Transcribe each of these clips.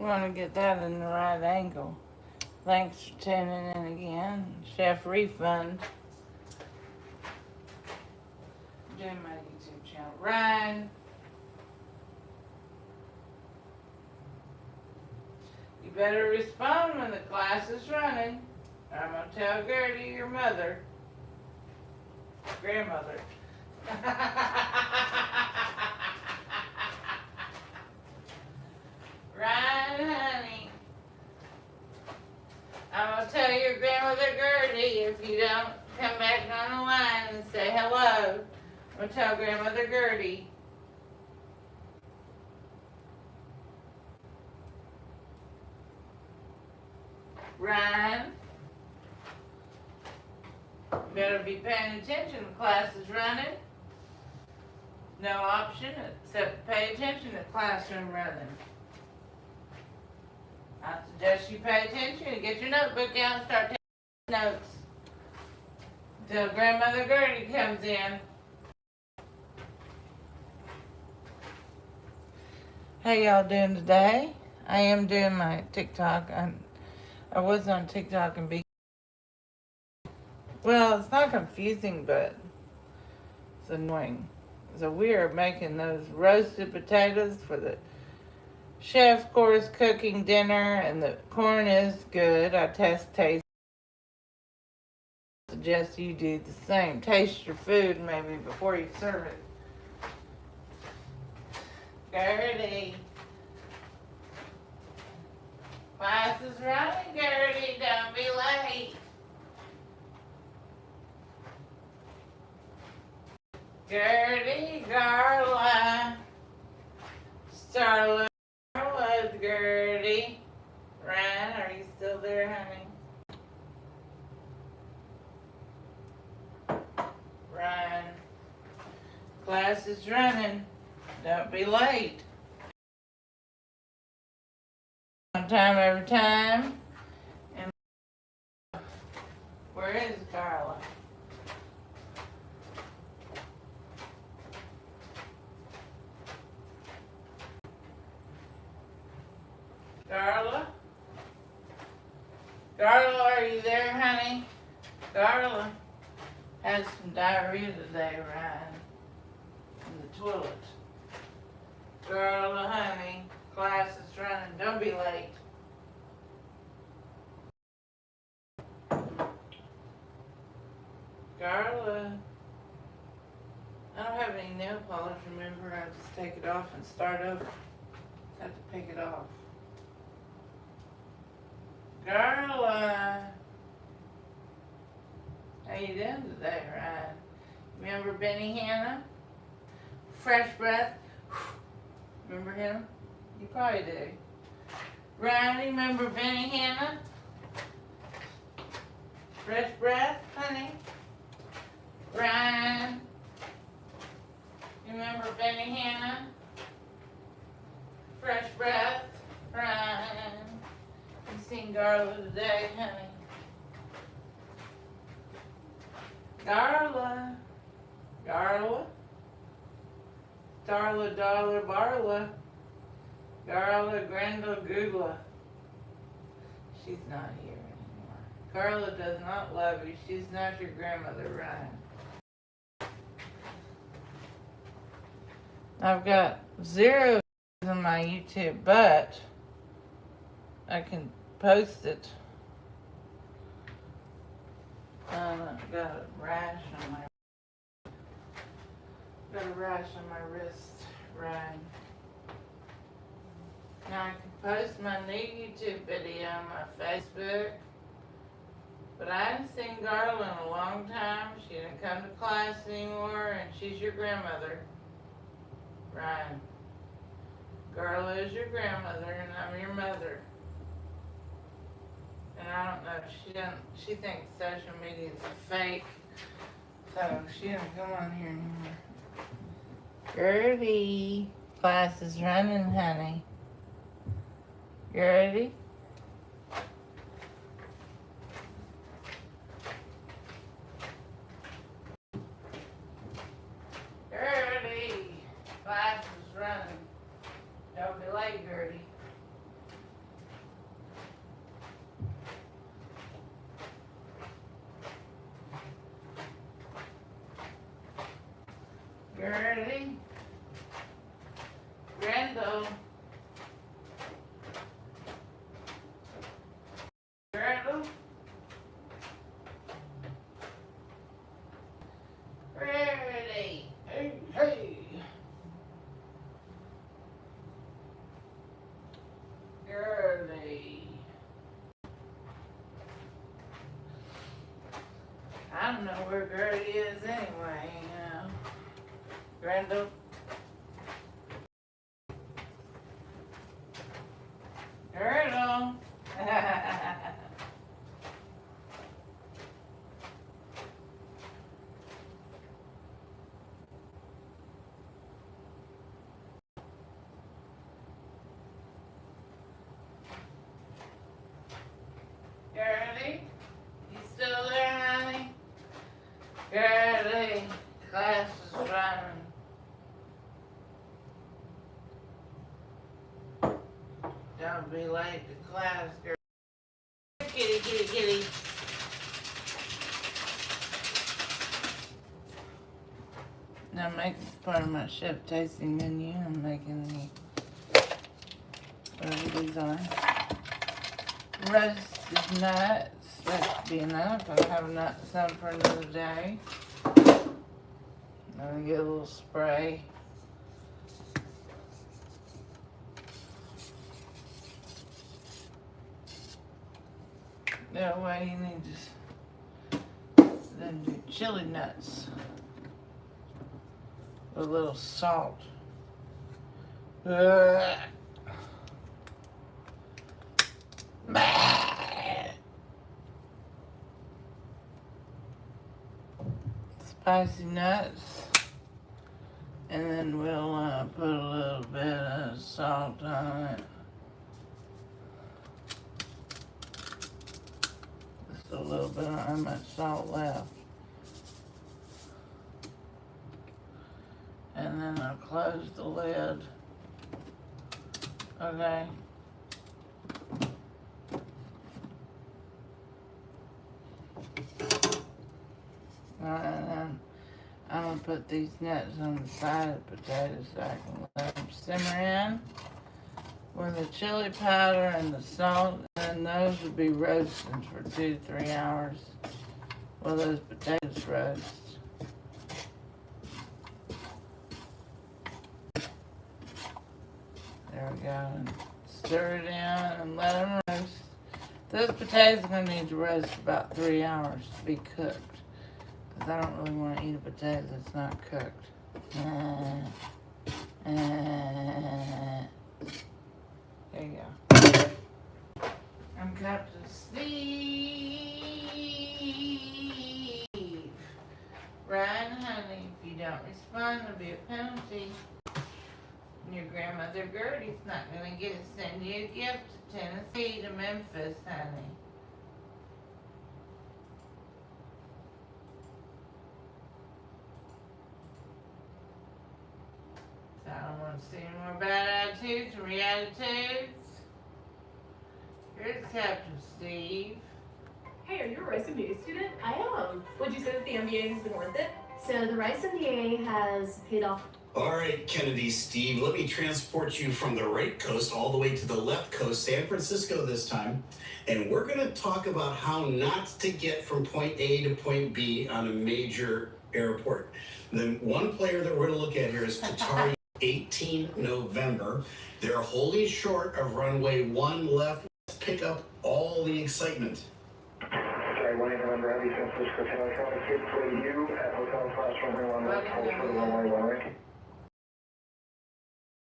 Want to get that in the right angle. Thanks for tuning in again. Chef Refund. Doing my YouTube channel. Ryan. You better respond when the class is running. I'm going to tell Gertie, your mother. Grandmother. Ryan, honey. I'm going to tell your grandmother Gertie if you don't come back on the line and say hello. I'm going to tell grandmother Gertie. Ryan. You better be paying attention. The class is running. No option except pay attention to classroom running. I suggest you pay attention and get your notebook out and start taking notes until grandmother Gertie comes in. How y'all doing today? I am doing my TikTok. I was on TikTok and well, it's not confusing, but it's annoying. So we are making those roasted potatoes for the chef's course cooking dinner, and the corn is good. I taste. Suggest you do the same. Taste your food maybe before you serve it. Gertie. Class is running, Gertie. Don't be late. Gertie, Garla. Starla. Starla, Gertie. Ryan, are you still there, honey? Ryan. Class is running. Don't be late. On time every time. And where is Carla? Carla? Carla, are you there, honey? Carla had some diarrhea today, Ryan, in the toilet. Carla, honey, class is running. Don't be late. Carla. I don't have any nail polish, remember? I just take it off and start over. Just have to pick it off. Carla. How you doing today, Ryan? Remember Benny Hanna? Fresh Breath? Remember him? You probably do. Ryan, remember Benny Hanna? Fresh Breath, honey? Ryan? Remember Benny Hanna? Fresh Breath? Ryan? You seen Garla today, honey? Garla? Garla? Darla, Darla, Barla. Garla, Grendel, Googla. She's not here anymore. Garla does not love you. She's not your grandmother, Ryan. I've got 0 on my YouTube, but I can post it. I've got a rash on my wrist, Ryan. Now I can post my new YouTube video on my Facebook, but I haven't seen Garla in a long time. She didn't come to class anymore, and she's your grandmother, Ryan. Garla is your grandmother, and I'm your mother. And I don't know, she thinks social media is fake, so she doesn't come on here anymore. Gertie, class is running, honey. Gertie? Gertie, class is running. Don't be late, Gertie. Ready? Randall. Randall. Ready. Hey, hey. Ready. I don't know where Gertie is anyway, you know. Randall. Turtle. Girlie, you still there, honey? Girlie, class is running. Don't be late to class, girl. Kitty, kitty, kitty. Now I'm making part of my chef tasting menu. I'm making the whatever these are. Roasted nuts. That should be enough. I'll have nuts some for another day. I'm gonna get a little spray. That way you need to then do chili nuts with a little salt. Spicy nuts, and then we'll put a little bit of salt on it. Just a little bit, I don't have much salt left. And then I'll close the lid. Okay. And then I'm gonna put these nuts on the side of the potatoes so I can let them simmer in with the chili powder and the salt, and those will be roasting for 2 to 3 hours while those potatoes roast. There we go, and stir it in and let them roast. Those potatoes are gonna need to roast for about 3 hours to be cooked. I don't really want to eat a potato that's not cooked. There you go. I'm Captain Steve. Ryan, honey, if you don't respond, there'll be a penalty. And your grandmother Gertie's not going to send you a gift to Tennessee, to Memphis, honey. I don't want to see any more bad attitudes or re-attitudes. Here's Captain Steve. Hey, are you a Rice MBA student? I am. Would you say that the MBA has been worth it? So the Rice MBA has paid off. All right, Kennedy Steve, let me transport you from the right coast all the way to the left coast, San Francisco this time. And we're going to talk about how not to get from point A to point B on a major airport. The one player that we're going to look at here is Qatar. 18 November. They're holding short of runway 1 left. Let's pick up all the excitement. Sorry, 1 November, Heavy San Francisco Telecom. Kids play you at Hotel Class runway 1 left. Hold for the runway 1 right.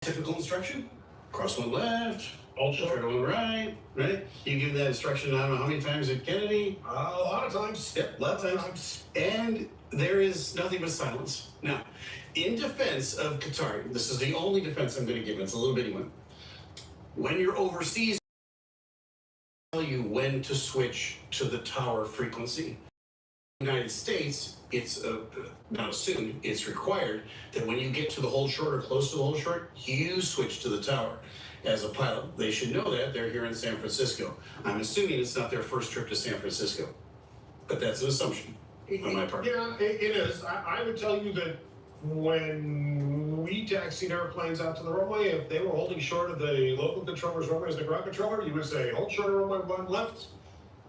Typical instruction. Cross one left, turn one right, right? You give that instruction, I don't know how many times at Kennedy? A lot of times. Yep, a lot of times. And there is nothing but silence. Now, in defense of Qatar, this is the only defense I'm going to give. It's a little bitty one. When you're overseas, tell you when to switch to the tower frequency. In the United States, it's not assumed, it's required that when you get to the hold short or close to the hold short, you switch to the tower. As a pilot, they should know that. They're here in San Francisco. I'm assuming it's not their first trip to San Francisco, but that's an assumption on my part. Yeah, it is. I would tell you that when we taxied airplanes out to the runway, if they were holding short of the local controller's runway as the ground controller, you would say, hold short of runway 1 left,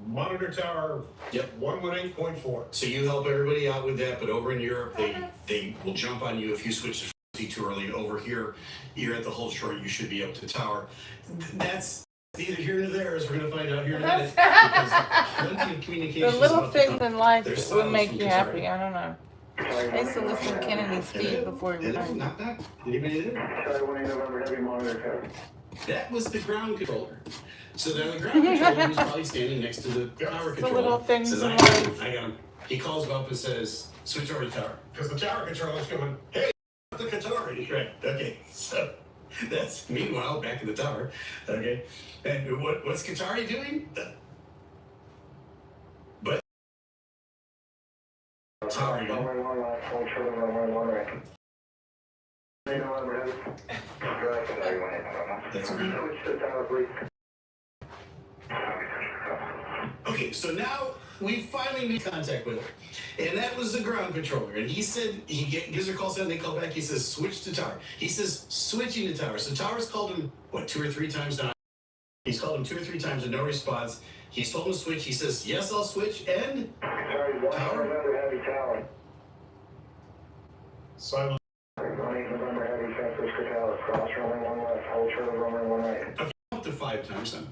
monitor tower, Yep. 118.4. So you help everybody out with that, but over in Europe, they will jump on you if you switch to frequency too early. Over here, you're at the hold short, you should be up to the tower. That's neither here nor there, as we're going to find out here in a minute. Because plenty of communications The little about the things company. in life There's that would silence make from you Qatar. happy. I don't know. I used to listen to Kennedy Steve before he Hello, retired. knock, knock. Anybody there? Charlie 18 November Heavy monitor tower. That was the ground controller. So now the ground controller was probably standing next to the power The controller. little things Says, in I got life. him. I got him. He calls him up and says, switch over to tower. Because the tower controller's going, hey, the Qatari. Right. Okay. So that's meanwhile back in the tower. Okay. And what's Qatari doing? But tower again. Runway 1 left, hold short of runway 1 right. 18 November Heavy. That's Switch right. to the tower, please. Okay, so now we finally made contact with her. And that was the ground controller. And he said, gives her a call sign, they call back, he says, switch to tower. He says, switching to tower. So tower's called him, 2 or 3 times now? He's called him 2 or 3 times with no response. He's told him to switch. He says, yes, I'll switch. And Sorry, 1 November Heavy tower. Silent. 18 November Heavy, San Francisco tower. Cross runway 1 left, hold short of runway 1 right. up to 5 times then.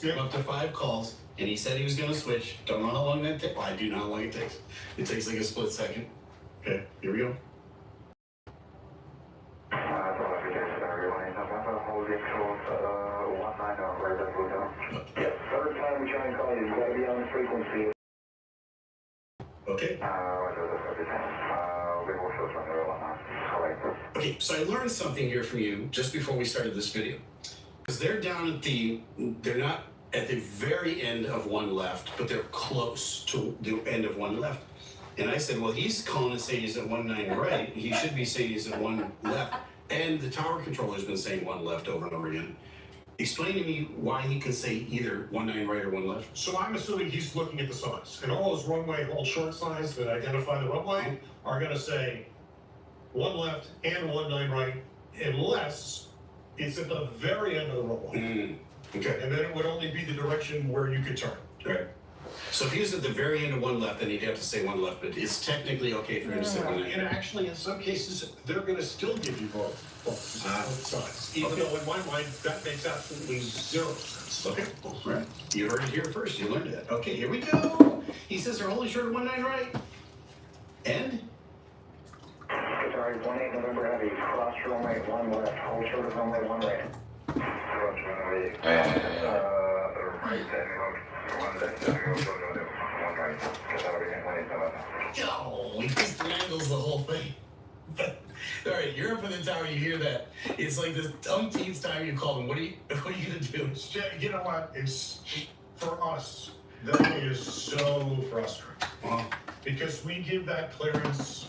Yeah. Up to 5 calls. And he said he was going to switch. Don't know how long that takes. Well, I do know how long it takes. It takes like a split second. Okay, here we go. Yes, third time we try and call you, you gotta be on the frequency. Okay. Okay, so I learned something here from you just before we started this video. Because they're down at they're not at the very end of 1 left, but they're close to the end of 1 left. And I said, well, he's calling and saying he's at 19 right. He should be saying he's at 1 left. And the tower controller's been saying 1 left over and over again. Explain to me why he can say either 19 right or 1 left. So I'm assuming he's looking at the signs. And all those runway hold short signs that identify the runway are going to say 1 left and 19 right, unless it's at the very end of the runway. Okay. And then it would only be the direction where you could turn. Right. So if he was at the very end of 1 left, then he'd have to say 1 left, but it's technically okay for him to say 19. And actually, in some cases, they're going to still give you both sides. Even though in my mind, that makes absolutely 0 sense. Okay, right. You heard it here first. You learned it. Okay, here we go. He says they're holding short of 19 right. And? Sorry, 18 November Heavy, cross runway 1 left, hold short of runway 1 right. Cross runway, right, Oh, he just handles the whole thing. All right, you're up in the tower, you hear that. It's like the umpteenth time you call him. What are you gonna do? You know what? It's for us, that is so frustrating. Because we give that clearance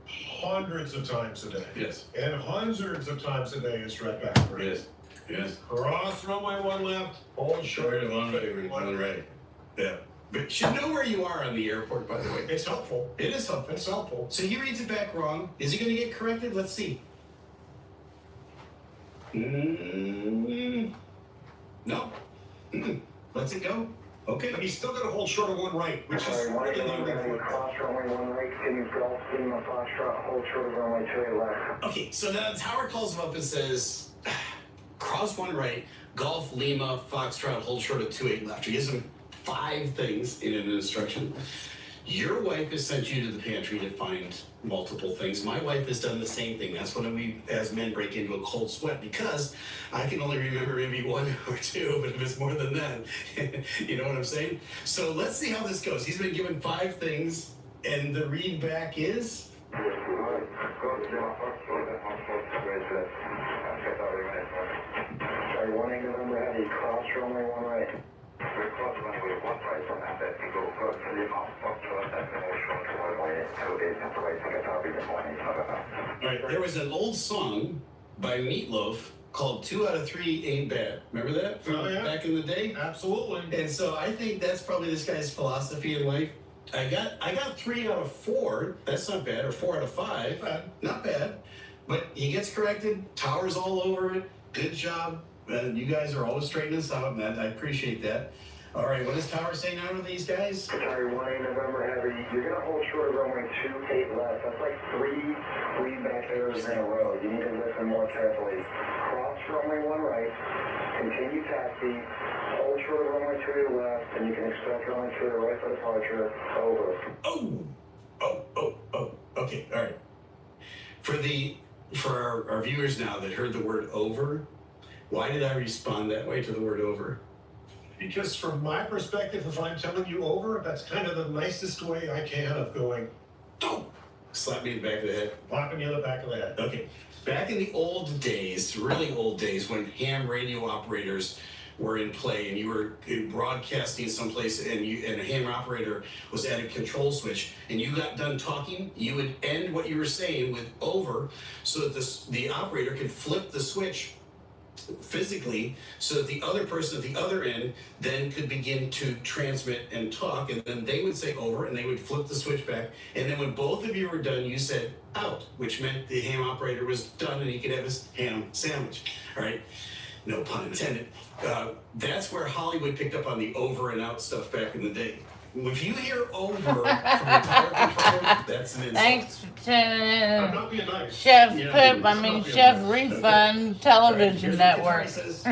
hundreds of times a day. Yes. And hundreds of times a day it's right back. Yes. Yes. Cross runway 1 left, hold short of One right. Yeah. But you should know where you are on the airport, by the way. It's helpful. It is helpful. It's helpful. So he reads it back wrong. Is he going to get corrected? Let's see. No. Lets it go. Okay. But he's still going to hold short of 1 right, which is Sorry, really 18 the November only Heavy, point. cross runway 1 right, Sydney Golf, Lima Foxtrot, hold short of runway 28 left. Okay, so now the tower calls him up and says, cross 1 right, Golf, Lima, Foxtrot, hold short of 28 left. He gives him 5 things in an instruction. Your wife has sent you to the pantry to find multiple things. My wife has done the same thing. That's when we, as men, break into a cold sweat because I can only remember maybe 1 or 2, but if it's more than that, you know what I'm saying? So let's see how this goes. He's been given 5 things, and the read back is? Sorry, 18 November Heavy, cross runway 1 right. Cross runway 1 right from that to go first Lima Foxtrot and hold short of runway 28 right to get out in the morning. All right, there was an old song by Meatloaf called 2 out of 3 Ain't Bad. Remember that from Oh, yeah. back in the day? Absolutely. And so I think that's probably this guy's philosophy in life. I got 3 out of 4. That's not bad. Or 4 out of 5. Not bad. But he gets corrected. Tower's all over it. Good job. You guys are always straightening us out, and I appreciate that. All right, what does Tower say now to these guys? Sorry, 1A November Heavy. You're going to hold short of runway 28 left. That's like 3 back errors in a row. You need to listen more carefully. Cross runway 1 right. Continue taxi. Hold short of runway 28 left, and you can expect runway 28 right for departure. Over. Okay, all right. For our viewers now that heard the word over, why did I respond that way to the word over? Because from my perspective, if I'm telling you over, that's kind of the nicest way I can of going, Oh! Slap me in the back of the head. popping you in the back of the head. Okay. Back in the old days, really old days, when ham radio operators were in play and you were broadcasting someplace and a ham operator was at a control switch and you got done talking, you would end what you were saying with over so that the operator could flip the switch physically so that the other person at the other end then could begin to transmit and talk, and then they would say over and they would flip the switch back, and then when both of you were done you said out, which meant the ham operator was done and he could have his ham sandwich. All right, no pun intended. That's where Hollywood picked up on the over and out stuff back in the day. If you hear over from the tower controller, that's an insult. Thanks for tuning I'm in. not being nice. Chef Yeah, Pip, I it's mean not Chef good. Refund Television Here's what Network. Katari says.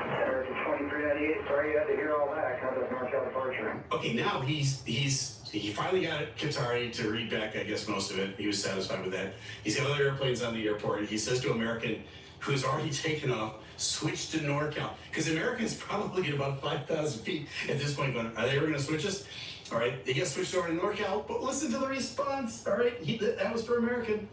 American 2398. Sorry you had to hear all that. Kind of NorCal departure. Okay, now he finally got Qatari to read back, I guess, most of it. He was satisfied with that. He's got other airplanes on the airport. He says to American, who's already taken off, switch to NorCal. Because American's probably at about 5,000 feet at this point going, are they ever going to switch us? All right, they get switched over to NorCal, but listen to the response. All right, that was for American.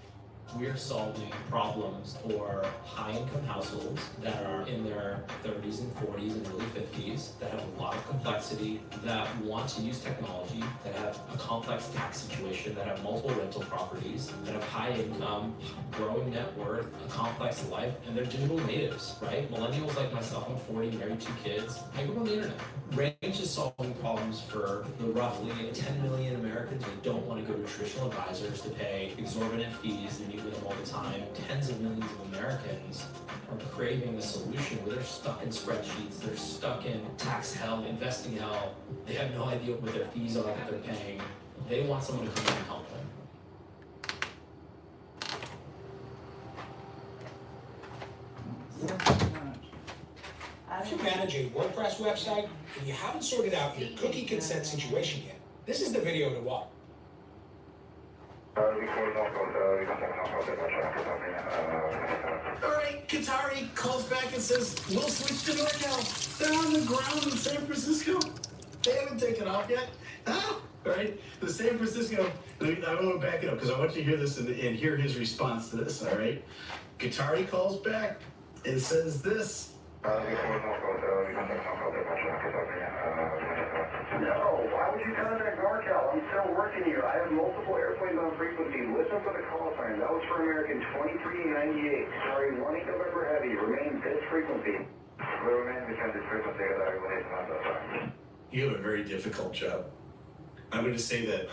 We're solving problems for high-income households that are in their 30s and 40s and early 50s, that have a lot of complexity, that want to use technology, that have a complex tax situation, that have multiple rental properties, that have high income, growing net worth, a complex life, and they're digital natives, right? Millennials like myself, I'm 40, married, 2 kids. I grew up on the internet. Range is solving problems for the roughly 10 million Americans who don't want to go to traditional advisors to pay exorbitant fees and meet with them all the time. Tens of millions of Americans are craving a solution where they're stuck in spreadsheets, they're stuck in tax hell, investing hell. They have no idea what their fees are that they're paying. They want someone to come in and help them. If you manage a WordPress website and you haven't sorted out your cookie consent situation yet, this is the video to watch. All right, Qatari calls back and says, we'll switch to NorCal. They're on the ground in San Francisco. They haven't taken off yet. Huh? All right, the San Francisco, I want to back it up because I want you to hear this and hear his response to this, all right? Qatari calls back and says this. No, why would you contact NorCal? I'm still working here. I have multiple airplanes on frequency. Listen for the call sign. That was for American 2398. Sorry, 1 November Heavy. Remain this frequency. You have a very difficult job. I'm going to say that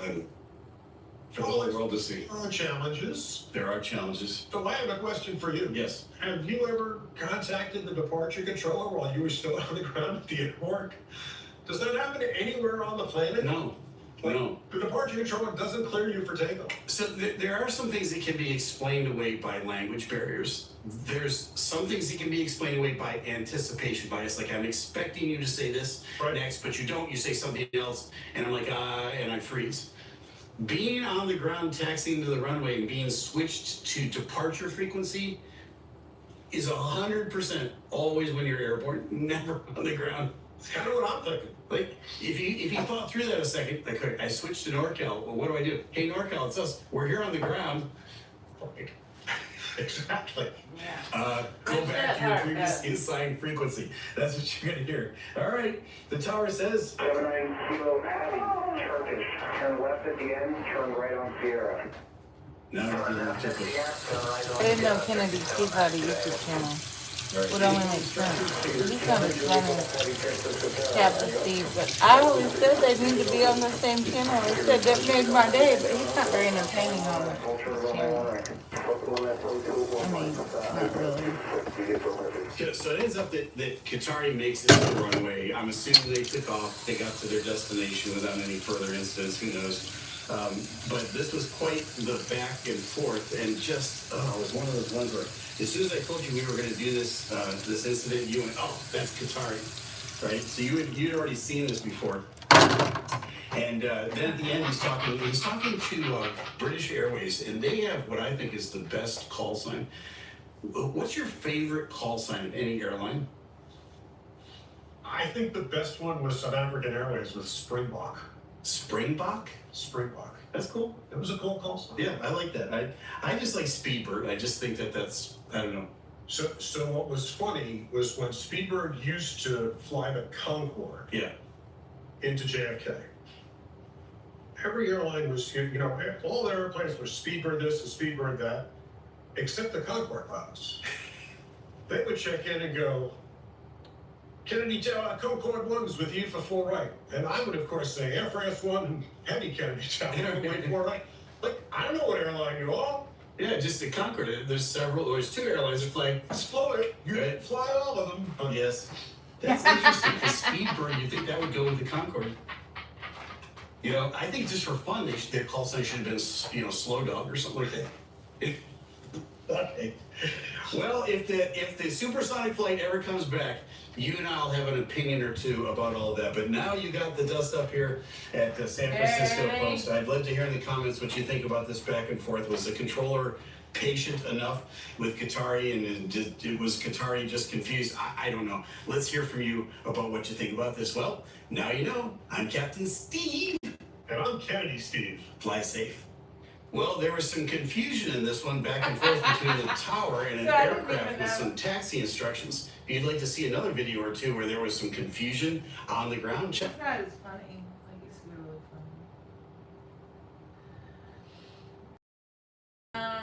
for the whole world to see. There are challenges. There are challenges. So I have a question for you. Yes. Have you ever contacted the departure controller while you were still on the ground at the airport? Does that happen anywhere on the planet? No. Like, No. The departure controller doesn't clear you for takeoff. So there are some things that can be explained away by language barriers. There's some things that can be explained away by anticipation bias. Like I'm expecting you to say this next, but you don't. You say something else, and I'm like, and I freeze. Being on the ground, taxiing to the runway, and being switched to departure frequency is 100% always when you're airborne, never on the ground. It's kind of what I'm thinking. Like, if you thought through that a second, like, okay, I switched to NorCal, well, what do I do? Hey, NorCal, it's us. We're here on the ground. Exactly. Go back to your previously assigned frequency. That's what you're gonna hear. All right, the tower says 79 Kilo Heavy, Turkish. Turn left at the end, turn right on Sierra. no, I didn't know Kennedy Steve had a YouTube channel. Would only make sense. He sounded funny, Captain Steve, but I always said they need to be on the same channel. He said that made my day, but he's not very entertaining on the channel. I mean, not really. Yeah, so it ends up that Qatari makes it to the runway. I'm assuming they took off. They got to their destination without any further incidents. Who knows? But this was quite the back and forth, and just it was one of those ones where, as soon as I told you we were going to do this this incident, you went, "Oh, that's Qatari," right? So you'd already seen this before. And then at the end, he's talking to British Airways, and they have what I think is the best call sign. What's your favorite call sign of any airline? I think the best one was South African Airways with Springbok. Springbok? Springbok. That's cool. It was a cool call sign. Yeah, I like that. I just like Speedbird. I just think that's, I don't know. So what was funny was when Speedbird used to fly the Concorde into JFK. Every airline was, all the airplanes were Speedbird this and Speedbird that, except the Concorde pilots. They would check in and go, Kennedy Tower, Concorde 1's with you for 4 right. And I would, of course, say Air France 1, Heavy Kennedy Tower, wait 4 right. Like, I don't know what airline you are. Yeah, just the Concorde. There's 2 airlines that fly. Just float it. You didn't fly all of them. Yes. That's interesting, because Speedbird, you think that would go with the Concorde. I think just for fun, their call sign should have been, Slow Dog or something like that. Okay. Well, if the supersonic flight ever comes back, you and I'll have an opinion or two about all of that. But now you got the dust up here at the San Francisco Post. I'd love to hear in the comments what you think about this back and forth. Was the controller patient enough with Qatari, and was Qatari just confused? I don't know. Let's hear from you about what you think about this. Well, now you know. I'm Captain Steve. And I'm Kennedy Steve. Fly safe. Well, there was some confusion in this one back and forth between the tower and an So I didn't aircraft even with know. some taxi instructions. If you'd like to see another video or two where there was some confusion on the ground, check. That is funny. Like, it's really funny.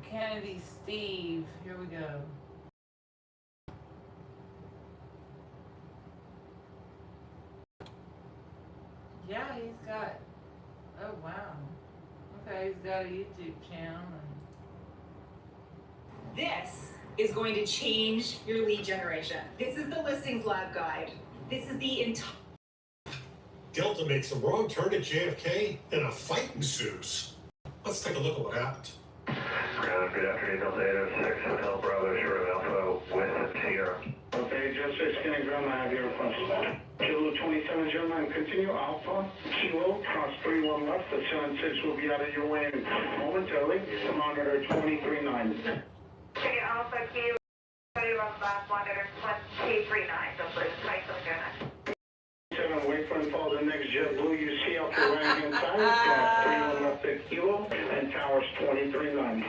Kennedy Steve. Here we go. Yeah, he's got. Oh wow. Okay, he's got a YouTube channel. This is going to change your lead generation. This is the listings lab guide. This is the entire. Delta makes a wrong turn at JFK and a fight ensues. Let's take a look at what happened. Good afternoon, Delta 806, Hotel Bravo, Sugar Alpha, West Sierra. Okay, just 6 kilogram, I have your request. Kilo 2709, continue Alpha, Kilo, cross 31 left, the 76 will be out of your way momentarily, monitor 239. Okay, Alpha, Kilo, 31 left, monitor 239, so please, Mike, Wait for and follow the next JetBlue you see off your right hand side, cross 31 left at Kilo, and towers 239.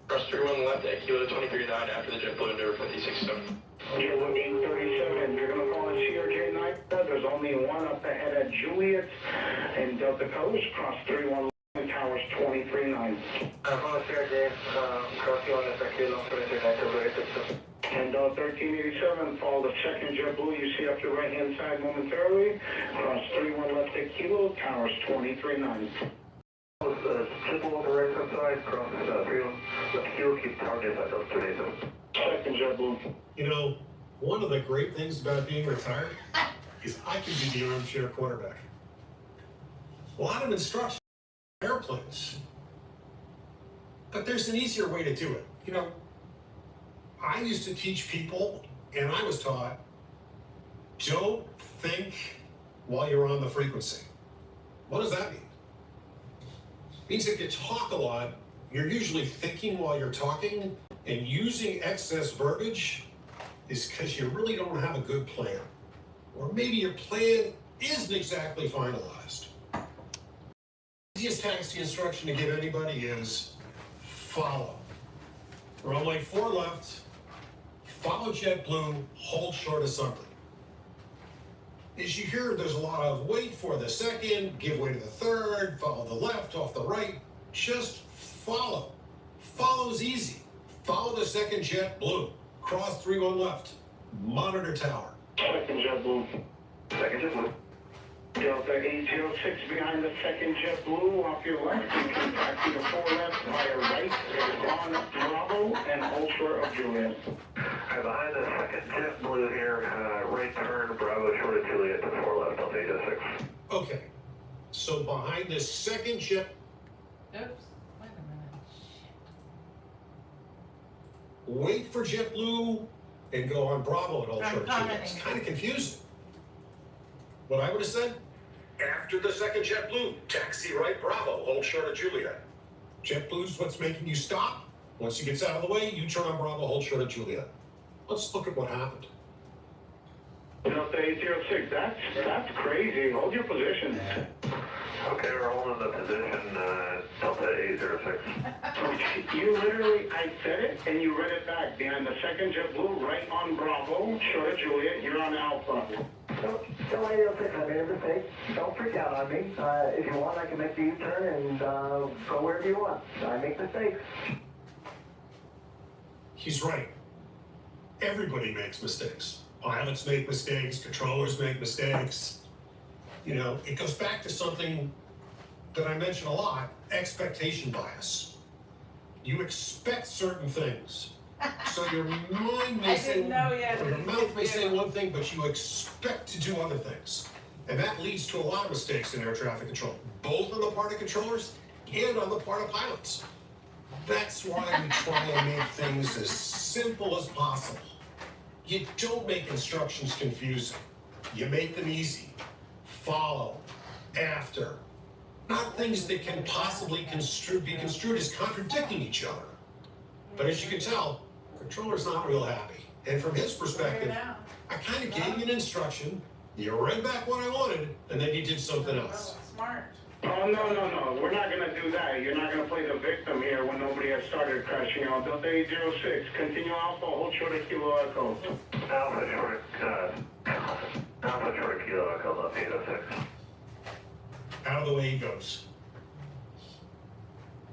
Cross 31 left at Kilo 239 after the JetBlue number 567. Kilo 837, you're going to call it CRJ9. There's only one up ahead at Juliet and Delta Coast, cross 31 and towers 239. Follow CRJ, cross 31 left at Kilo 239. And 1387, follow the second JetBlue you see up the right hand side momentarily, cross 31 left at Kilo, towers 239. Triple on the right hand side, cross 31 left Kilo, keep target at those 287. Second JetBlue. One of the great things about being retired is I can be the armchair quarterback. A lot of instruction on airplanes. But there's an easier way to do it. I used to teach people, and I was taught, don't think while you're on the frequency. What does that mean? It means if you talk a lot, you're usually thinking while you're talking, and using excess verbiage is because you really don't have a good plan. Or maybe your plan isn't exactly finalized. The easiest taxi instruction to give anybody is follow. Runway 4 left, follow JetBlue, hold short of something. As you hear, there's a lot of wait for the second, give way to the third, follow the left, off the right. Just follow. Follow's easy. Follow the second JetBlue. Cross 31 left. Monitor tower. Second JetBlue. Second JetBlue. Delta 806 behind the second JetBlue off your left. You can taxi to 4 left via right on Bravo and hold short of Juliet. Behind the second JetBlue here, right turn, Bravo short of Juliet to 4 left, Delta 806. Okay. So behind the second jet, Oops, wait a minute, shit. wait for JetBlue and go on Bravo and hold I'm short of Juliet. commenting. It's kind of confusing. What I would have said? After the second JetBlue, taxi right Bravo, hold short of Juliet. JetBlue's what's making you stop. Once he gets out of the way, you turn on Bravo, hold short of Juliet. Let's look at what happened. Delta 806, that's crazy. Hold your position. Okay, we're holding the position, Delta 806. You literally, I said it and you read it back. Behind the second JetBlue, right on Bravo, short of Juliet, you're on Alpha. Don't 806, I made a mistake. Don't freak out on me. If you want, I can make the U-turn and go wherever you want. I make mistakes. He's right. Everybody makes mistakes. Pilots make mistakes, controllers make mistakes. You know, it goes back to something that I mention a lot, expectation bias. You expect certain things. So your mind may say, or your mouth may say one thing, but you expect to do other things. And that leads to a lot of mistakes in air traffic control, both on the part of controllers and on the part of pilots. That's why we try and make things as simple as possible. You don't make instructions confusing. You make them easy. Follow, after. Not things that can possibly be construed as contradicting each other. But as you can tell, controller's not real happy. And from his perspective, I kind of gave you an instruction, you read back what I wanted, and then you did something else. Smart. Oh, no. We're not going to do that. You're not going to play the victim here when nobody has started crashing out. Delta 806, continue Alpha, hold short of Kilo Echo. Alpha short of Kilo Echo, Delta 806. Out of the way he goes.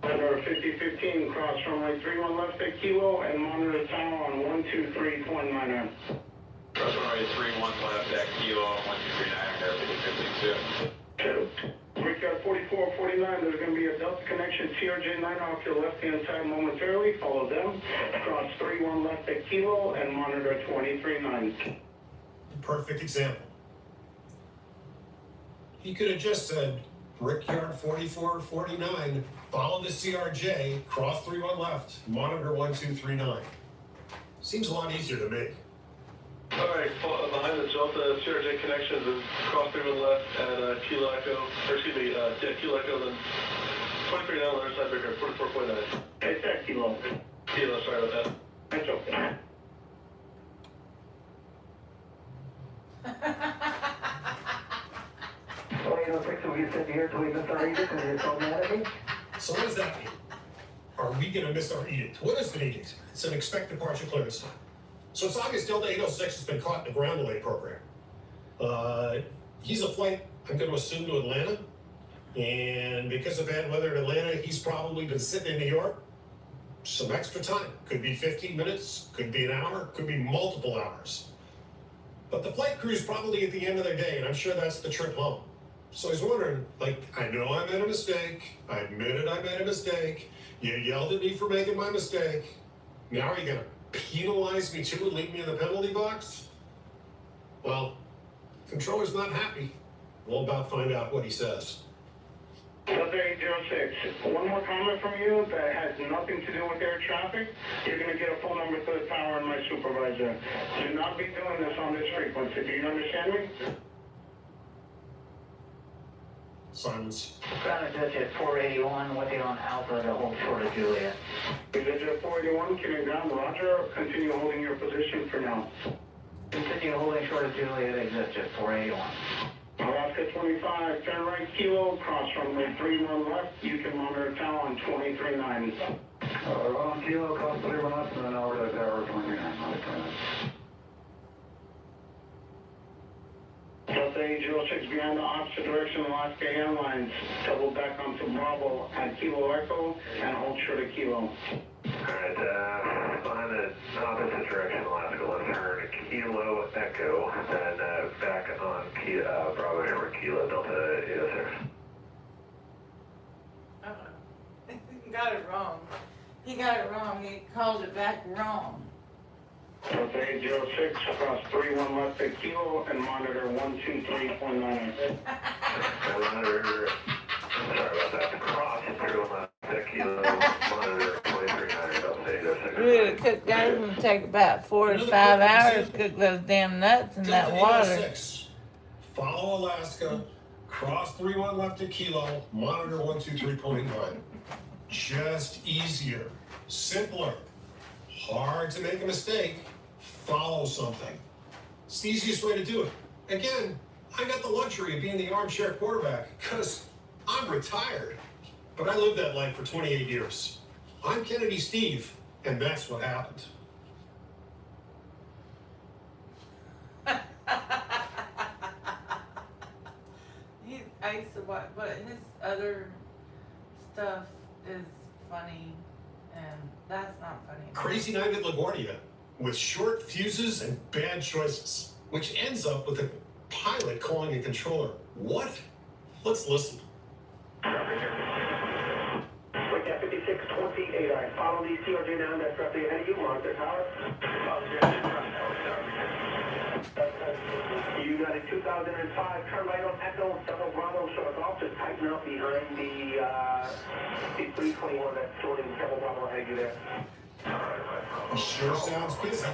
Number 5015, cross runway 31 left at Kilo and monitor the tower on 123 point minor. Cross runway 31 left at Kilo, 1239, there, 5052. Brickyard 4449, there's going to be a Delta connection, CRJ9 off your left-hand side momentarily. Follow them. Cross 31 left at Kilo and monitor 239. Perfect example. He could have just said, Brickyard 4449, follow the CRJ, cross 31 left, monitor 1239. Seems a lot easier to me. All right, behind the Delta CRJ connections is cross 31 left at Kilo Echo, or excuse me, Kilo Echo, then 23 down, other side breaker, 44.9. It's at Kilo. Kilo, sorry about that. That's okay. Oh, 806, so we sit here till we miss our edict because you're so mad at me? So what does that mean? Are we going to miss our edict? What is an edict? It's an expect departure clearance time. So it's obvious Delta 806 has been caught in a ground delay program. He's a flight, I'm going to assume, to Atlanta. And because of bad weather in Atlanta, he's probably been sitting in New York. Some extra time. Could be 15 minutes, could be an hour, could be multiple hours. But the flight crew's probably at the end of their day, and I'm sure that's the trip home. So he's wondering, like, I know I made a mistake. I admitted I made a mistake. You yelled at me for making my mistake. Now are you going to penalize me too and leave me in the penalty box? Well, controller's not happy. We'll about find out what he says. Delta 806, one more comment from you that has nothing to do with air traffic. You're going to get a phone number to the tower and my supervisor. Do not be doing this on this frequency. Do you understand me? Silence. Ground Jet 481, with you on Alpha to hold short of Juliet. Jet 481, keeping ground, roger. Continue holding your position for now. Continue holding short of Juliet, exit Jet 481. Alaska 25, turn right Kilo, cross runway 31 left. You can monitor tower on 239. On Kilo, cross 3 left, and then over to Tower 29. Delta 806 beyond the opposite direction, Alaska Airlines. Double back onto Bravo at Kilo Echo and hold short of Kilo. Alright, behind the opposite direction, Alaska, let's turn Kilo Echo, then back on Bravo short Kilo, Delta 806. He got it wrong. He got it wrong. He called it back wrong. Delta 806, cross 31 left at Kilo and monitor 123.9. Monitor, sorry about that, cross 31 left at Kilo, monitor 23.9, Delta 806. Really, to cook that is gonna take about 4 to 5 hours to cook those damn nuts in that water. 806. Follow Alaska, cross 31 left at Kilo, monitor 123.9. Just easier, simpler. Hard to make a mistake, follow something. It's the easiest way to do it. Again, I got the luxury of being the armchair quarterback because I'm retired. But I lived that life for 28 years. I'm Kennedy Steve, and that's what happened. I used to watch, but his other stuff is funny, and that's not funny. Crazy night at LaGuardia with short fuses and bad choices, which ends up with a pilot calling a controller. What? Let's listen. Wake up 5628, I follow the CRJ now, that's roughly ahead of you, monitor tower. You got a 2005, turn right on Echo, double Bravo, short off, just tighten up behind the 321, that's sorting double Bravo ahead of you there. He sure sounds busy.